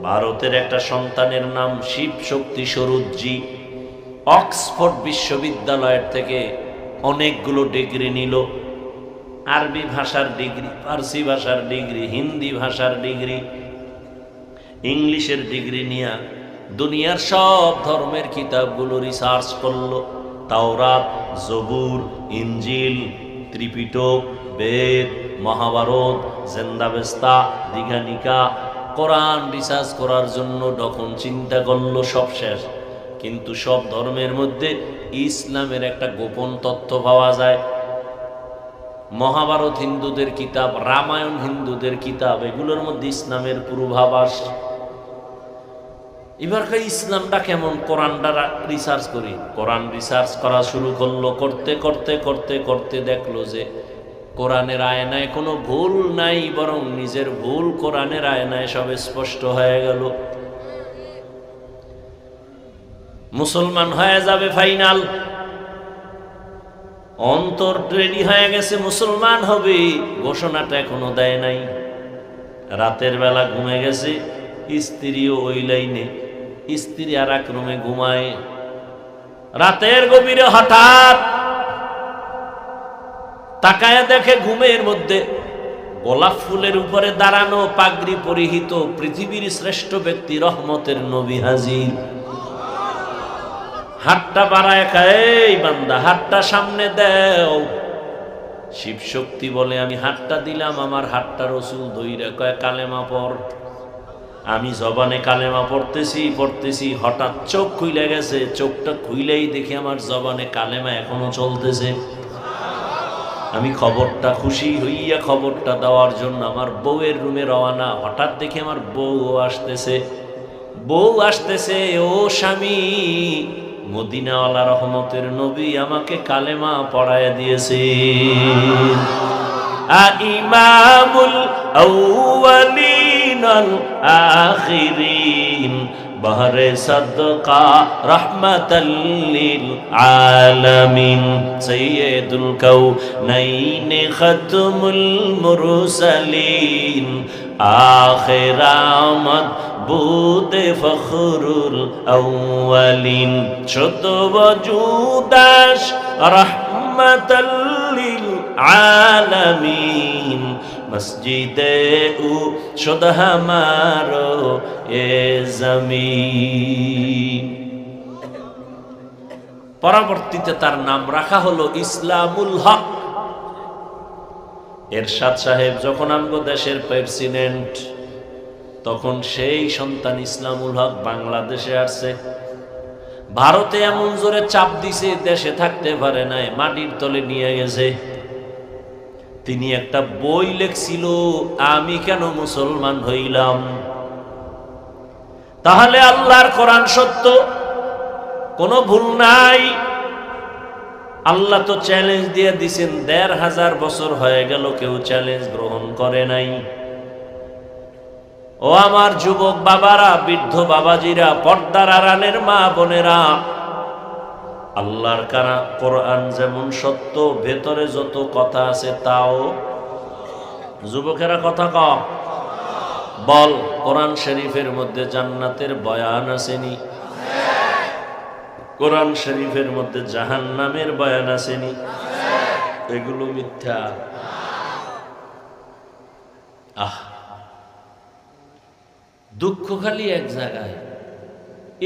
ভারতের একটা সন্তানের নাম শিব শক্তি স্বরূপজি, অক্সফোর্ড বিশ্ববিদ্যালয়ের থেকে অনেকগুলো ডিগ্রি নিল। আরবি ভাষার ডিগ্রি, ফার্সি ভাষার ডিগ্রি, হিন্দি ভাষার ডিগ্রি, ইংলিশের ডিগ্রি নিয়ে দুনিয়ার সব ধর্মের কিতাবগুলো রিসার্চ করলো। তাওরাত, জবুর, ইনজিল, ত্রিপিটক, বেদ, মহাভারত, জেন্দাবেস্তা, দীঘানিকা, কোরআন রিসার্চ করার জন্য যখন চিন্তা করলো সব শেষ। কিন্তু সব ধর্মের মধ্যে ইসলামের একটা গোপন তথ্য পাওয়া যায়। মহাভারত হিন্দুদের কিতাব, রামায়ণ হিন্দুদের কিতাব, এগুলোর মধ্যে ইসলামের পূর্বাভাস। এবারকার ইসলামটা কেমন, কোরআনটা রিসার্চ করি। কোরআন রিসার্চ করা শুরু করলো। করতে করতে করতে করতে দেখলো যে কোরআনের আয়নায় কোনো ভুল নাই, বরং নিজের ভুল কোরআনের আয়নায় সব স্পষ্ট হয়ে গেল। মুসলমান হয়ে যাবে ফাইনাল, অন্তর রেডি হয়ে গেছে, মুসলমান হবে, ঘোষণাটা এখনো দেয় নাই। রাতের বেলা ঘুমে গেছে, স্ত্রীও ওই লাইনে, স্ত্রী আর এক রুমে ঘুমায়। রাতের গভীরে হঠাৎ তাকায় দেখে ঘুমের মধ্যে গোলাপ ফুলের উপরে দাঁড়ানো, পাগড়ি পরিহিত পৃথিবীর শ্রেষ্ঠ ব্যক্তি রহমতের নবী হাজির। হাতটা বাড়ায় খায়, এই বান্দা হাতটা সামনে দেও। শিব শক্তি বলে, আমি হাতটা দিলাম, আমার হাতটা রসুল ধইরা কয় কালেমা পড়। আমি জবানে কালেমা পড়তেছি, হঠাৎ চোখ খুইলে গেছে। চোখটা খুইলেই দেখি আমার জবানে কালেমা এখনো চলতেছে। আমি খবরটা খুশি হইয়া খবরটা দেওয়ার জন্য আমার বউয়ের রুমে রওনা। হঠাৎ দেখি আমার বউ আসতেছে। ও স্বামী, মদিনাওয়ালা রহমতের নবী আমাকে কালেমা পড়ায় দিয়েছে। ইমামুল আউয়ালিন আল আখিরিন বহরে সদকা রহমাতাল লিল আলামিন সাইয়্যিদুল কাউনাইন খাতমুল মুরসালিন আখিরামত বুদে ফখরুল আউয়ালিন শত ওজুদাস রহমাতাল লিল আলামিন মসজিদে উ শত হামারো এ জমিন। পরবর্তীতে তার নাম রাখা হলো ইসলামুল হক। এরশাদ সাহেব যখন আমগো দেশের প্রেসিডেন্ট, তখন সেই সন্তান ইসলামুল হক বাংলাদেশে আসছে। ভারতে এমন জোরে চাপ দিছে, দেশে থাকতে পারে নাই, মাটির তলে নিয়ে গেছে। তিনি একটা বই লেখছিল, আমি কেন মুসলমান হইলাম। তাহলে আল্লাহর কোরআন সত্য, কোনো ভুল নাই। আল্লাহ তো চ্যালেঞ্জ দিয়ে দিছেন, ১৫০০ বছর হয়ে গেল কেউ চ্যালেঞ্জ গ্রহণ করে নাই। ও আমার যুবক বাবারা, বৃদ্ধ বাবাজিরা, পর্দার আড়ালের মা বোনেরা, আল্লাহর কোরআন যেমন সত্য, ভেতরে যত কথা আছে তাও। যুবকেরা কথা কম বল, কোরআন শরীফের মধ্যে জান্নাতের বয়ান আসেনি? কোরআন শরীফের মধ্যে জাহান্নামের বয়ান আসেনি? এগুলো মিথ্যা। দুঃখ খালি এক জায়গায়,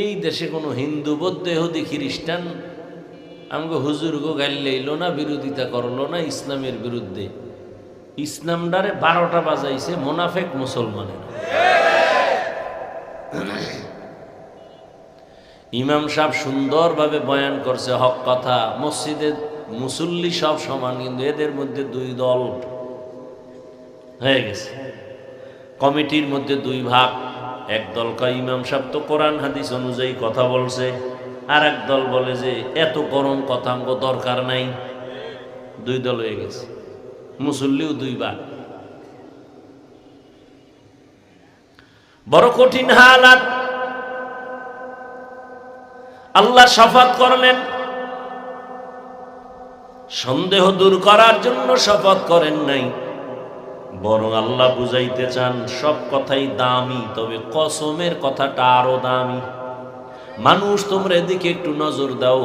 এই দেশে কোনো হিন্দু, বৌদ্ধ, ইহুদি, খ্রিস্টান আমাকে হুজুর গো গাইল না, বিরোধিতা করলো না ইসলামের বিরুদ্ধে। ইসলামটারে ১২টা বাজাইছে মোনাফেক মুসলমানের। ইমাম সাহেব সুন্দরভাবে বয়ান করছে হক কথা, মসজিদে মুসল্লি সব সমান, কিন্তু এদের মধ্যে দুই দল হয়ে গেছে। কমিটির মধ্যে দুই ভাগ। এক দল কয় ইমাম সাহেব তো কোরআন হাদিস অনুযায়ী কথা বলছে, আর এক দল বলে যে এত গরম কথা আমগো দরকার নাই। দুই দল হয়ে গেছে, মুসল্লিও দুই ভাগ। বড় কঠিন হালাত। আল্লাহ শপথ করলেন, সন্দেহ দূর করার জন্য শপথ করেন নাই, বরং আল্লাহ বুঝাইতে চান সব কথাই দামি, তবে কসমের কথাটা আরো দামি। মানুষ তোমরা এদিকে একটু নজর দাও।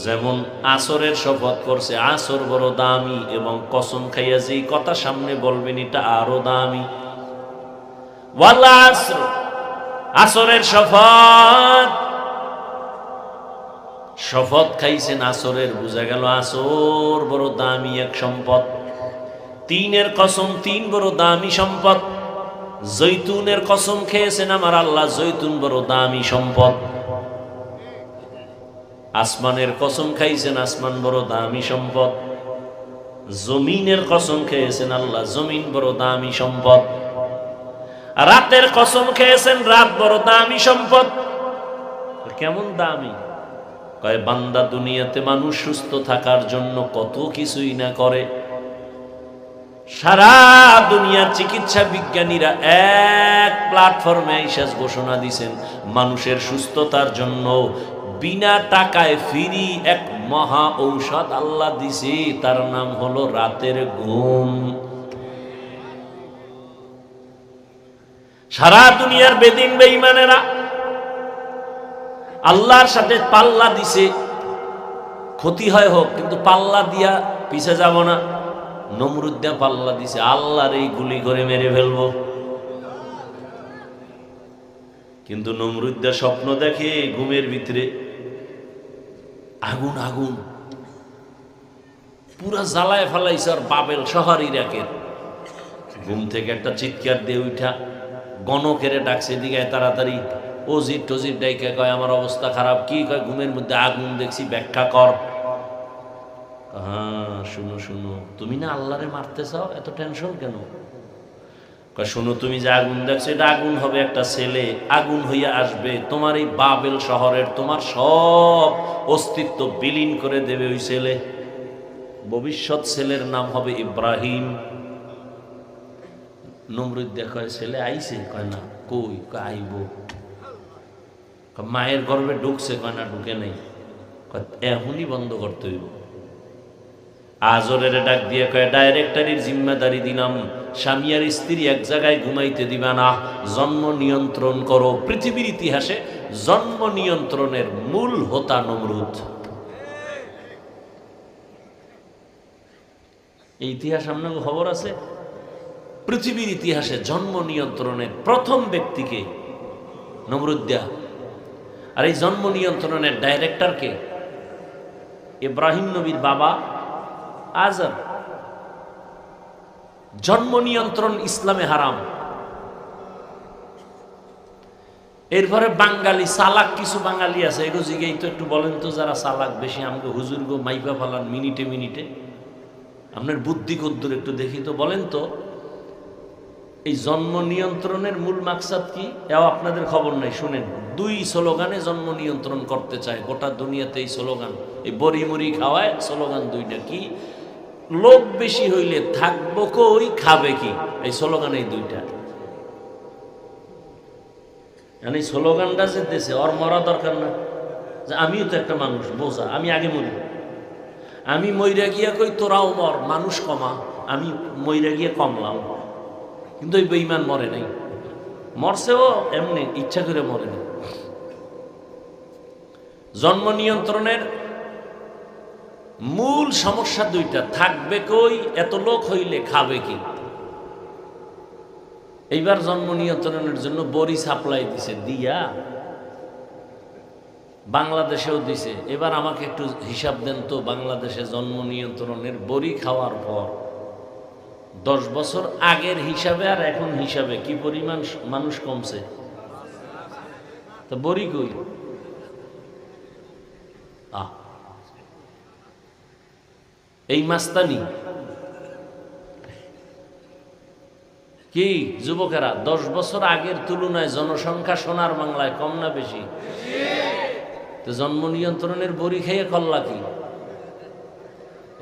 যেমন আসরের শপথ করছে, আসর বড় দামি, এবং কসম খাইয়া যেই কথা সামনে বলবেন এটা আরো দামি। ওয়াল আসর, আসরের শপথ, শপথ খাইছেন আসরের, বোঝা গেল আসর বড় দামি এক সম্পদ। তিনের কসম, তিন বড় দামি সম্পদ। জৈতুনের কসম খেয়েছেন আমার আল্লাহ, জৈতুন বড় দামি সম্পদ। আসমানের কসম খাইছেন, আসমান বড় দামি সম্পদ। জমিনের কসম খেয়েছেন আল্লাহ, জমিন বড় দামি সম্পদ। রাতের কসম খেয়েছেন, রাত বড় দামি সম্পদ। কেমন দামি? কয় বান্দা দুনিয়াতে মানুষ সুস্থ থাকার জন্য কত কিছুই না করে। সারা দুনিয়ার চিকিৎসা বিজ্ঞানীরা এক প্ল্যাটফর্মে এসে ঘোষণা দিয়েছেন, মানুষের সুস্থতার জন্য বিনা টাকায় ফ্রি এক মহা ঔষধ আল্লাহ দিছে, তার নাম হলো রাতের ঘুম। সারা দুনিয়ার বেদিন বেঈমানেরা আল্লাহর সাথে পাল্লা দিছে, ক্ষতি হয় হোক, কিন্তু পাল্লা দিয়া পিছে যাব না। নমরুদ দিয়া পাল্লা দিছে, আল্লাহর এই গুলি করে মেরে ফেলবো। কিন্তু নমরুদ দিয়া স্বপ্ন দেখে ঘুমের ভিতরে আগুন আগুন, পুরা জ্বালায় ফেলাইছে আর বাবেল শহর ইরাকের। ঘুম থেকে একটা চিৎকার দিয়ে উঠা গণকেরে ডাকছে, দিকে তাড়াতাড়ি অজির টজির ডাইকে কয় আমার অবস্থা খারাপ। কি কয়? ঘুমের মধ্যে আগুন দেখছি, ব্যাখ্যা কর। হ্যাঁ শুনো শুনো, তুমি না আল্লাহরে মারতে চাও, এত টেনশন কেন? কয় শোনো, তুমি যে আগুন দেখছো এটা আগুন হবে একটা ছেলে, আগুন হইয়া আসবে তোমার এই বাবেল শহরের, তোমার সব অস্তিত্ব বিলীন করে দেবে ওই ছেলে। ভবিষ্যৎ ছেলের নাম হবে ইব্রাহিম। নমরুদ কয় ছেলে আইছে? কয় না। কই? কয় আইব। মায়ের গর্ভে ঢুকছে? কয় না ঢুকে নাই। এখনই বন্ধ করতে হইব। আজরের ডাক দিয়ে কয় ডাইরেক্টরির জিম্মেদারি দিলাম, স্বামী আর স্ত্রী এক জায়গায় ঘুমাইতে দিবা না, জন্ম নিয়ন্ত্রণ করো। পৃথিবীর ইতিহাসে জন্ম নিয়ন্ত্রণের মূল হোতা নমরুদ। এই ইতিহাস আপনার খবর আছে? পৃথিবীর ইতিহাসে জন্ম নিয়ন্ত্রণের প্রথম ব্যক্তিকে নমরুদ দেয়া। আর এই জন্ম নিয়ন্ত্রণের ডাইরেক্টরকে? ইব্রাহিম নবীর বাবা আজর। জন্ম নিয়ন্ত্রণ ইসলামে হারাম। এরপরে বাঙালি চালাক কিছু বাঙালি আছে, এগুলো জিগেই তো একটু বলেন তো, যারা চালাক বেশি আমাকে হুজুর গো মাইপা ফালান মিনিটে মিনিটে, আপনার বুদ্ধি কদ্দুর একটু দেখি তো, বলেন তো এই জন্ম নিয়ন্ত্রণের মূল মাকসাদ কি? এও আপনাদের খবর নাই, শুনেন। দুই স্লোগানে জন্ম নিয়ন্ত্রণ করতে চায় গোটা দুনিয়াতে। এই স্লোগান, এই বড়ি মুড়ি খাওয়ায় স্লোগান দুইটা। কি? লোক বেশি হইলে থাকবো কই, খাবে কি? এই স্লোগান এই দুইটা। মানে স্লোগানটা যে দেশে, ওর মরা দরকার না, যে আমিও তো একটা মানুষ, বোঝা, আমি আগে মরি। আমি মইরা গিয়া কই তোরাও মর, মানুষ কমা, আমি মইরা গিয়া কমলাম। কিন্তু ওই বেঈমান মরে নাই, মরছেও এমনি ইচ্ছা করে মরে নাই। জন্ম নিয়ন্ত্রণের মূল সমস্যা দুইটা, থাকবে কই, এত লোক হইলে খাবে কি। এইবার জন্ম নিয়ন্ত্রণের জন্য বড়ি সাপ্লাই দিছে, দিয়া বাংলাদেশেও দিছে। এবার আমাকে একটু হিসাব দেন তো, বাংলাদেশে জন্ম নিয়ন্ত্রণের বড়ি খাওয়ার পর 10 বছর আগের হিসাবে আর এখন হিসাবে কি পরিমাণ মানুষ কমছে? তো বড়ি কই? এই মাস্তানি কি যুবকেরা, 10 বছর আগের তুলনায় জনসংখ্যা সোনার বাংলায় কম না বেশি? তো জন্ম নিয়ন্ত্রণের বড়ি খেয়ে করলা কি?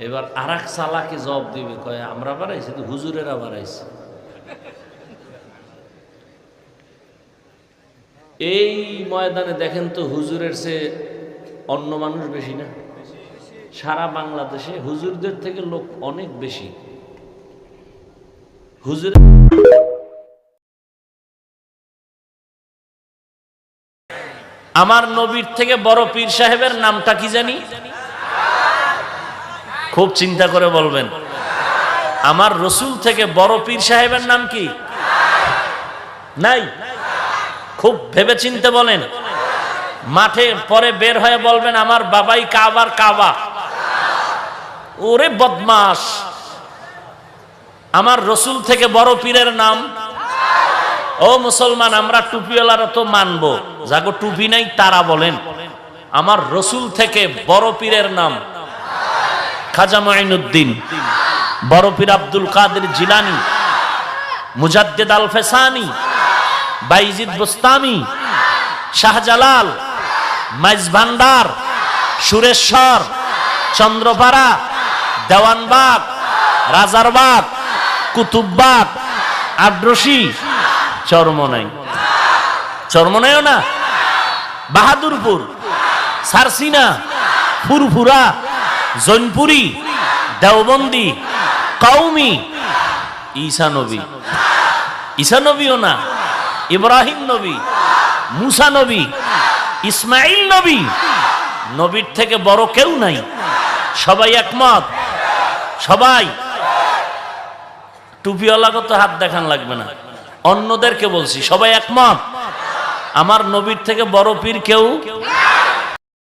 এবার আর এক চালাকে জবাব দিবে, কয় আমরা বাড়াইছি তো, হুজুরেরা বাড়াইছে। এই ময়দানে দেখেন তো, হুজুরের চেয়ে অন্য মানুষ বেশি না? সারা বাংলাদেশে হুজুরদের থেকে লোক অনেক বেশি। হুজুর আমার নবীর থেকে বড় পীর সাহেবের নামটা কি জানি? খুব চিন্তা করে বলবেন। আমার রসুল থেকে বড় পীর সাহেবের নাম কি? নাই। খুব ভেবে চিনতে বলেন। মাঠে পরে বের হয়ে বলবেন আমার বাবাই কাবার কাবা। ওরে বদমাস, আমার রসুল থেকে বড় পীরের নাম? ও মুসলমান, আমরা টুপিওয়ালারা তো মানবো, যাগো টুপি নাই তারা বলেন আমার রসুল থেকে বড় পীরের নাম খাজা মুঈনুদ্দিন, বড় পীর আব্দুল কাদের জিলানী, মুজাদ্দিদ আল ফেসানি, বাইজিদ বুস্তামি, শাহজালাল, মাইজ ভান্ডার, সুরেশ্বর, চন্দ্রপাড়া, দেওয়ানবাগ, রাজারবাগ, কুতুববাগ, আদ্রসি, চরমনাই, চরমনাইও না, বাহাদুরপুর, সারসিনা, ফুরফুরা, জৈনপুরি, দেওবন্দি, কওমি, ঈসা নবী, ঈসা নবীও না, ইব্রাহিম নবী, মুসা নবী, ইসমাইল নবী। নবীর থেকে বড় কেউ নাই। সবাই একমত? সবাই? টুপিওয়ালাকে তো হাত দেখান লাগবে না, অন্যদেরকে বলছি, সবাই একমত আমার নবীর থেকে বড় পীর কেউ